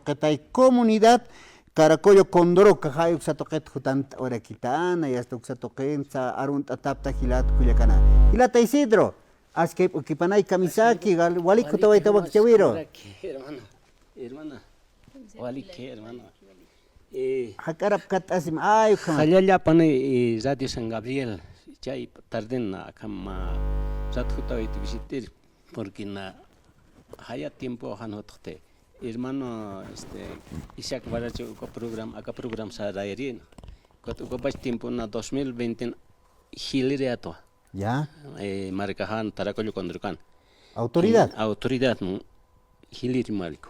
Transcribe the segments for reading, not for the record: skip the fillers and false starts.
Qatay comunidad Caracollo Condoro Cajayo Xatoquet Jutant Orequitana y hasta Xatoquenza Arunta Tapta Gilat Culiacana. Hilata Isidro, Asque Ukipanay Kamisaki, Walikuto Waitawakchawiro. Hermana, Walike, hermano. Hakarap Katasim, ay, Halala Pane, Radio San Gabriel, Chay Tardena, Kama, Zatjuta y visitar, porque na haya tiempo Hanote. Hermano, Isaac Baracho, acá program sa Rairin. Cuando vas tiempo na 2020 Hiliriato. Ya. Marcahan, Taracollo Condrucan. Autoridad. Autoridad, Hilir Marico.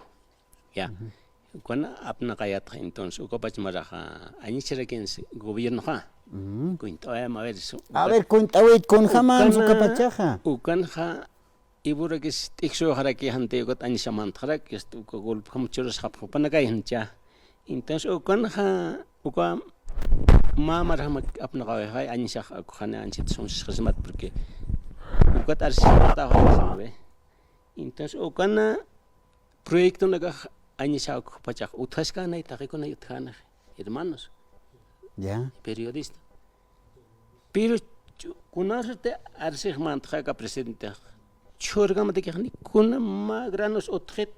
Ya. Cuando apna kayat entonces, Ucopach Maraja, Anicheraquens, gobierno ha. A ver, cuéntame con jamán su capachaja. Ucanja. Ibura que es texto haraki hante got anishaman harak es uko gol hamchuros hap panakai hancha entonces ukan ma marhamak apna kai anishah khana anchit son khizmat porque ukat arsita ha entonces ukan proyecto naga anisha pachak uthaska nai takikona yuthana hermanos ya periodista pero kunarte arsih mantaka presidente Chorgama de Kani, kuna ma granos otret,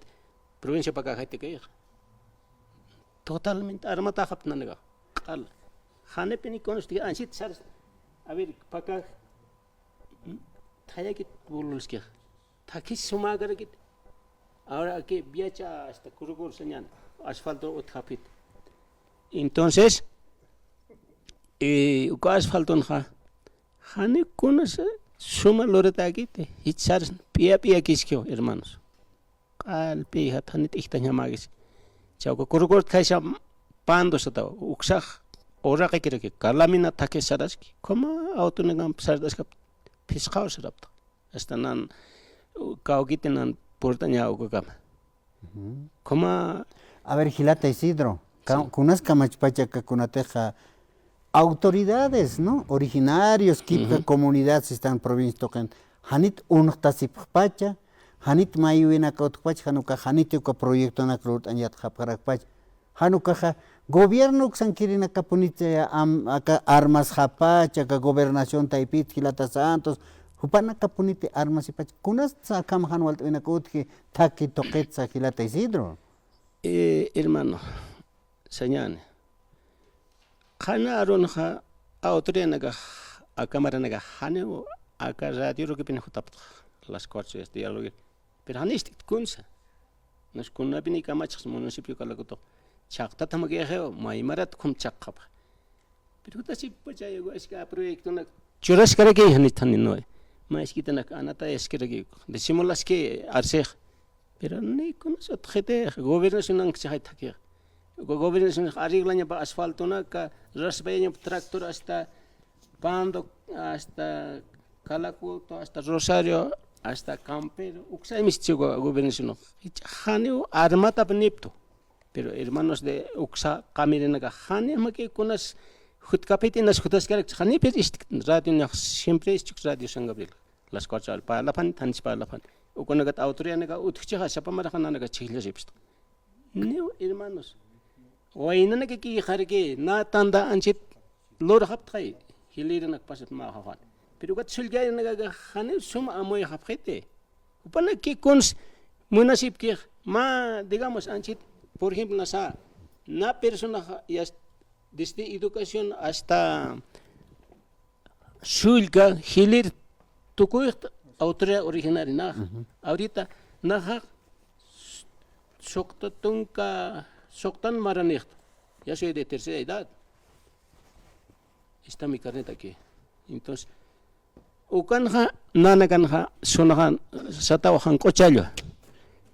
provincia Pacajate que totalmente armata hapnanga. Al Hane Peniconosti, and shit, sir. A ver, Paca Tayakit Bulski, Takis Sumagaragit. Ahora que viaja hasta Kurugor Sanyan, asfalto o tapit. Entonces, asfalton ha, Hane kunas. Suma Loreta Agite, Hitzars, Pia Kiskio, hermanos. Al Pia Tanit Ichtanyamagis. Chauco Kurgort Kaisa Pando Sata, Uxach, Orakiraki, Kalamina Take Saraski, Koma Autonegam Sardaskap, Piscaus Rapta, Estanan Kaugitinan Portania Ugam. Koma. A ver, Gilata Isidro, Kunas Kamachpacha Kunateja. Autoridades, ¿no? Originarios, Kipka comunidad se están provincias tocan. Hanit unhtasippacha, Hanit mayuina kautpach, Hanuka Hanituka proyecto na crut anyat haparakpach. Hanuka gobierno xankirina kapunite aka armas hapacha, ka gobernación taipit, Gilata Santos, Hupana kapunite armas y pach. Kunas sakam hanwalt winakutki, taki toquetza Gilata Isidro. Hermano, señane. Hana aronha autoridad naga a cámara naga haneo a radio que pene jutap las cortes de diálogo pero hanistik kunsa nos kunna bini kamachs municipio kalagoto chakta tamageo maimarat kum chakap pero tasi pachayo es que proyecto na churas karake hanitani no mais kita nak anata eskerage decimos las que arse pero ni conoce gente gobierno sinan que se থাকে gobierno sin arreglan para asfalto na ka rasbeño tractor hasta Pando hasta Calacuto hasta Rosario hasta Campero uxay mistigo gobierno sin haneo armata benipto pero hermanos de uxa camirena ka haneo make conas jutkapetinas jutaskarek hani per ist radio siempre ist radio San Gabriel las cosas para la pan tan para la pan ukonagat autoridad naga utchiha sapamara naga chile jepst neo hermanos Oina que aquí jarque na tanda anchit lor haptrai hilir nak pasat ma hafan pero gat sulgay naga khane sum amoy hapete upana que cons munasib que ma digamos anchit por ejemplo na persona ya desde educación hasta sulga hilir tukuit autoridad originaria na ahorita na sokta tunka Soktan Maranicht, ya soy de tercera edad. Está mi carnet aquí. Entonces, Ukanja, Nanakanja, Sonahan, Satawahan, Cochallo.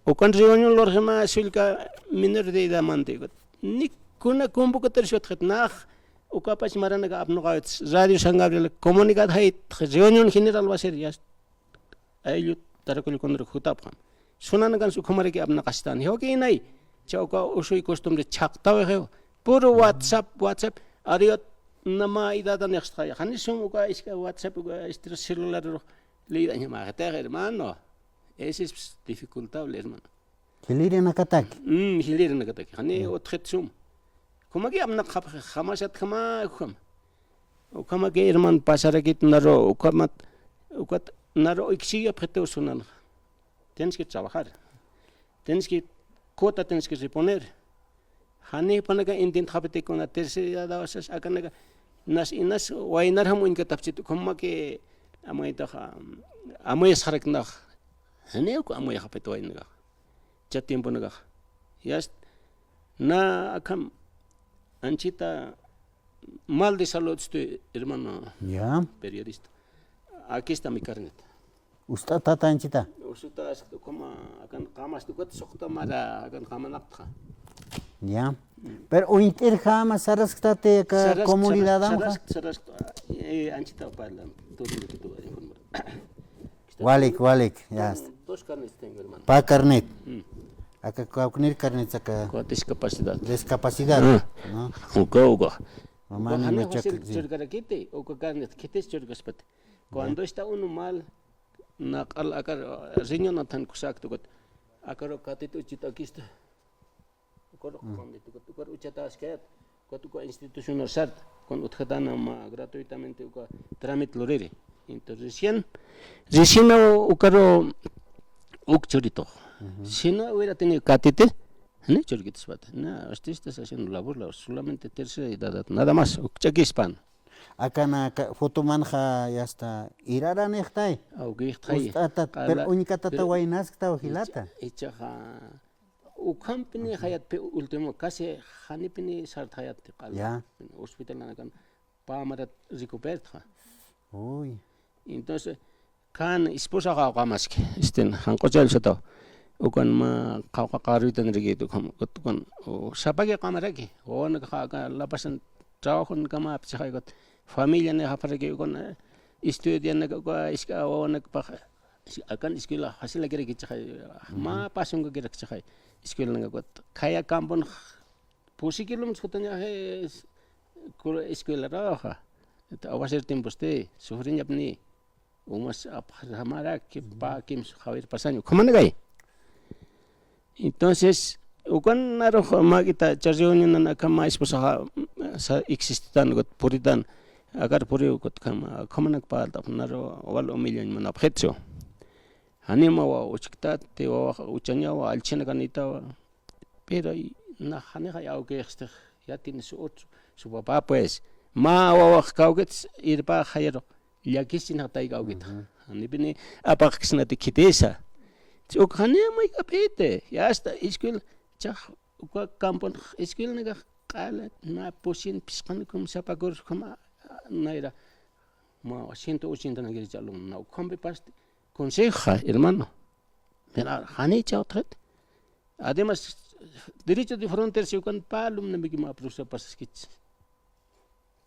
Ukan reunión lorgema sulka menor de edad mantigo. Ni kuna convocatoria shotjet nach, Ukapach Maranaga abnogats, Radio San Gabriel, comunicat hait, reunión general va a ser ya. Ayut, Tarakul Kondro Hutapam. Sonanagan su comariki abnakastan. Hoki nai. Chauka usui costumbre chaktawe heo puro WhatsApp ariot nama idada nextra hanisum uka iska WhatsApp uka este celular leida llama hermano ese es dificultable hermano Hiliri nakataki. Hiliri nakataki. Hani otkhetsum. Como que amna jamás atkhama kham. O como que hermano pasarakit naro ukamat ukat naro ixiya pete sunan. Tienes que trabajar. Tienes que cuota tienes que reponer. Hani panaga intent habete con la tercera dawasas akanaga nas inas wainar hamu inka tapchit como que amoita amoy sarak na. Hani ko amoy habete wainaga. Ya tiempo naga. Ya na akam anchita mal de salud estoy hermano. Ya. Periodista. Aquí está mi carnet. Usted tata anchita. Usted como akan kamas tu kat sokta mara akan kamanakta. Ya. Pero o inter jamás sarastate ka comunidad amja. Saras anchita parlan todo lo que tú Walik, ya. Dos carnets tengo hermano. Pa carnet. Acá kaunir carnet saca. Con discapacidad. Discapacidad. ¿No? Ugo. Mamá no me checa. O carnet, ¿qué te chorgaspat? Cuando está uno mal, na akar riño na tan kusakto got. Akaro katito chitakista. Akaro kondito got. Akaro uchatas kayat. Got ko institucional sart con utjatana ma gratuitamente uka trámite lorere. Entonces recién ukaro ukchorito. Si no hubiera tenido catete, ¿no? Chorquitas pata. No, usted está haciendo labor, solamente tercera edad, nada más. Ukchakispan. Acá na foto manja ya está. Irara nechtai. Pero única tata wainas que está ojilata. Echaja. Ukampini hayat pe último casi hanipini sart hayat qal. Ya. Hospital nakan pamarat recuperta. Uy. Entonces kan esposa qamaski. Han qochal soto. Ukan ma qaqaruitan rigitu kan sapage qamaraki. On la pasan trabajo en kama psihagot. Familia ne haparaki ukan estudian ne ka iska on pa akan escuela hasila kere kichai ma pasung kere kichai escuela ne got kaya kampon pusikilum skotanya he escuela raha awaser tiempo ste sufrin yapni umas hamara que pa kim javier pasaño como negai. Entonces ukan naro magita charjoni na kama esposa existan got puritan agar puri got kama komanak pa naro wal million man abhetso anima wa uchikta te wa uchanya wa alchena kanita pero na hanega ya que este ya tiene su papá pues ma wa kauget irpa khayro ya kisina tai kauget ani bini apaksna te kitesa ukhane mai kapete ya hasta escuela cha uka kampon escuela naga qala na posin pisqankum sapagor kama naira ma 180 nagir chalum na ukambe past conseja hermano mira hani cha otret además derecho de frontera se ukan palum na migi ma prusa paskits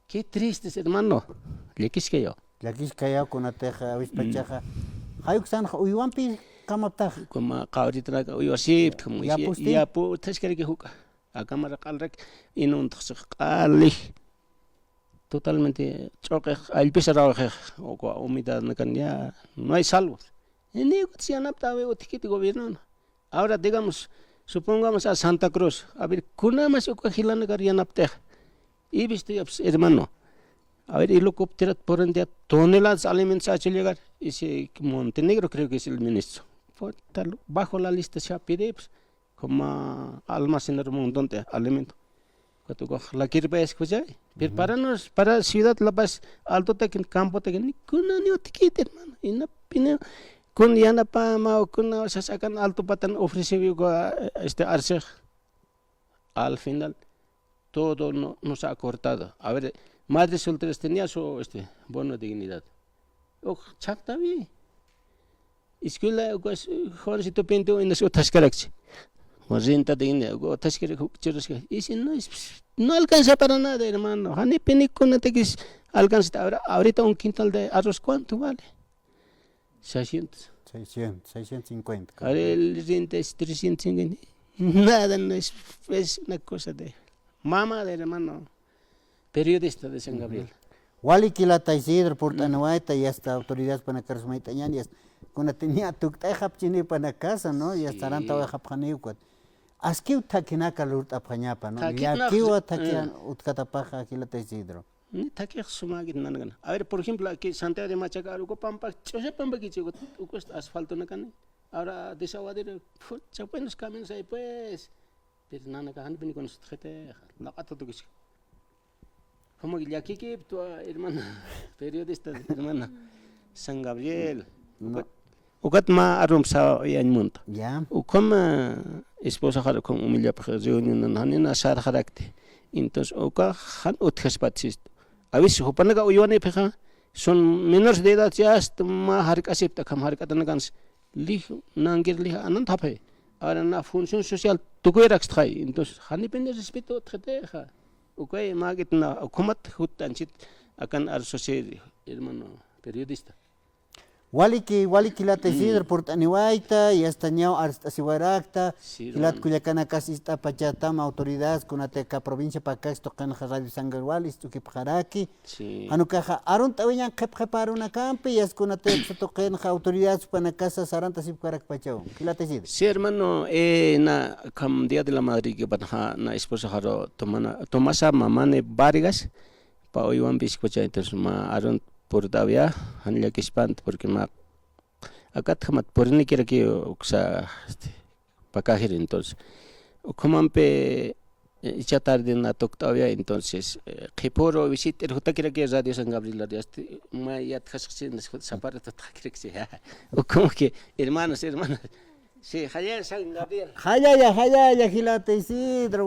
qué triste hermano le quisque yo con ateja avispachaja hayuksan uyuampi kamaptaj como qauritra uyosip como ya pu tashkari que huka a cámara qalrak inun qali totalmente choque al pisarao o umidad ya no hay salvo ni si anapta ve otikiti gobierno ahora digamos supongamos a Santa Cruz a ver kuna más o gilana garianapte y viste hermano a ver helicóptero por día toneladas de alimentos a llegar ese Montenegro creo que es el ministro bajo la lista se pide como almacenar un montón de alimentos. La kirpa escucha, pero para ciudad la paz alto te campo te ni kuna ni otikite hermano y no pine kun yana pa ma kuna se sacan alto patan ofrece arce al final todo nos ha cortado. A ver, madres solteras tenía su bono de dignidad. Chakta bien. Escuela jovencito pinto en su tascaraxi. Renta de dinero, tascaraxi, y si no alcanza para nada, hermano. Hani penicona te quis alcanza ahorita un quintal de arroz, ¿cuánto vale? 650. Ahora el renta es 350. Nada, no es una cosa de mamá de hermano. Periodista de San Gabriel. Wali kilata Isidro por Tanahuayta y hasta autoridades para Carusmaitañan y kuna tenía tuktayjap chini pana casa, ¿no? Y hasta ranta wajapjaniukwat. Askiu takinaka lurtapjañapa, ¿no? Yakiwa takian utkatapaja Aquilata Isidro. Ni takiq sumagit nanagana. A ver, por ejemplo, aquí Santiago de Machacar, uko pampa, chose pampa kichi, uko asfalto nakane. Ahora desaguadero, pucha, pues los caminos ahí pues. Pero nanaga han venido con los gente, la gato tu kichi. Como que aquí que tu hermana, periodista, hermana, San Gabriel. Ukat ma arum sa yan munta. Ya. Ukom esposa jara con humilja para reunión hanina sar jarakte. Entonces uka han utkhaspatsist. A veces hopanaga uyane peja son menores de edad ya hasta ma harka septa kam harka tanagans lih nangir lih anan tape. Ahora na función social tukoy rakstray. Entonces hani pende respeto treteja. Ukay magit na ukumat hutanchit akan ar sociedad hermano periodista. Waliki Lata Isidro Portaniwaita y hasta ñao hasta Siwarakta, Kilat Cuyacana Casista Pachatama, autoridades Kunateca provincia Pacas tocan Radio Sangarwalis, Tukiparaki, Anucaja, Aron Tawian Capapar una campe y es Kunateca tocan autoridades Panacasa Saranta Sipcarak Pachao, Kilata Isidro. Sí, hermano, na cam Día de la Madre que banja na esposa jaro Tomasa Mamane Vargas, pa oiwan biscocha entonces ma Aron por todavía han ya que espant porque ma acá tamat por ni quiera que usa pakajir entonces como ampe ya tarde na tok todavía entonces khiporo visiter huta quiera que radio San Gabriel ya ma ya tkhasqsin sapar ta quiera que sea como que hermanos sí, Javier San Gabriel. Jaya, Kilata Isidro.